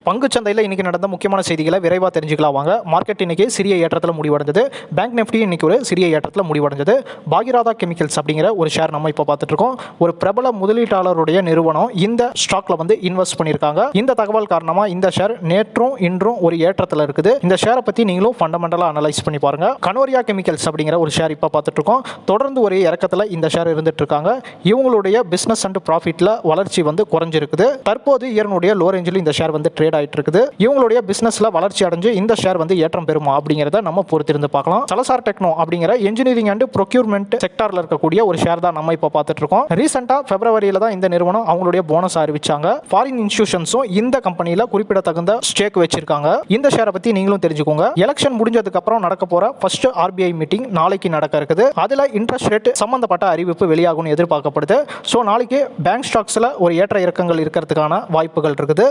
பங்குச்சந்தையில் இன்னைக்கு நடந்த முக்கியமான செய்திகளை விரைவாக தெரிஞ்சுக்கலாம் வாங்க. மார்க்கெட் இன்னைக்கு சிறிய ஏற்றத்தில் முடிவடைந்தது. பேங்க் நிஃப்டி இன்னைக்கு ஒரு சிறிய ஏற்றத்தில் முடிவடைந்தது. பாகிராதா கெமிக்கல்ஸ் அப்படிங்கிற ஒரு ஷேர் நம்ம இப்போ பார்த்துட்டு இருக்கோம். ஒரு பிரபல முதலீட்டாளருடைய நிறுவனம் இந்த ஸ்டாக்ல வந்து இன்வெஸ்ட் பண்ணியிருக்காங்க. இந்த தகவல் காரணமா இந்த ஷேர் நேற்றும் இன்றும் ஒரு ஏற்றத்தில் இருக்குது. இந்த ஷேரை பத்தி நீங்களும் ஃபண்டமெண்டலா அனலைஸ் பண்ணி பாருங்க. கனோரியா கெமிக்கல்ஸ் அப்படிங்கிற ஒரு ஷேர் இப்போ பார்த்துட்டு இருக்கோம். தொடர்ந்து ஒரு இறக்கத்தில் இந்த ஷேர் இருந்துட்டு இருக்காங்க. இவங்களுடைய பிசினஸ் அண்ட் ப்ராஃபிட்ல வளர்ச்சி வந்து குறைஞ்சிருக்குது. தற்போது இயர்னுடைய லோ ரேஞ்சில் இந்த ஷேர் வந்து ட்ரேட் ஆயிட்டு இருக்குது. இவங்களுடைய பிசினஸ்ல வளர்ச்சி அடைஞ்சு இந்த ஷேர் வந்து ஏற்றம் பெறுமா அப்படிங்கறத நம்ம பொறுத்திருந்து பார்க்கலாம். சலசார் டெக்னோ அப்படிங்கிற இன்ஜினியரிங் அண்ட் ப்ரொக்யூர்மெண்ட் செக்டார்ல இருக்கக்கூடிய ஒரு ஷேர் தான் நம்ம இப்போ பார்த்துட்டு இருக்கோம். ரீசெண்டா பிப்ரவரியில தான் இந்த நிறுவனம் அவங்களுடைய போனஸ் அறிவிச்சாங்க. ஃபாரின் இன்ஸ்டிடியூஷன்ஸும் இந்த கம்பெனியில குறிப்பிடத்தகுந்த ஸ்டேக் வச்சிருக்காங்க. இந்த ஷேரை பத்தி நீங்களும் தெரிஞ்சுக்கோங்க. எலெக்ஷன் முடிஞ்சதுக்கு அப்புறம் நடக்க போற ஃபர்ஸ்ட் ஆர்பிஐ மீட்டிங் நாளைக்கு நடக்க இருக்குது. அதுல இன்ட்ரெஸ்ட் ரேட் சம்பந்தப்பட்ட அறிவிப்பு வெளியாகும் எதிர்பார்க்கப்படுது. சோ நாளைக்கு பேங்க் ஸ்டாக்ஸ்ல ஒரு ஏற்ற இறக்கங்கள் இருக்கிறதுக்கான வாய்ப்புகள் இருக்குது.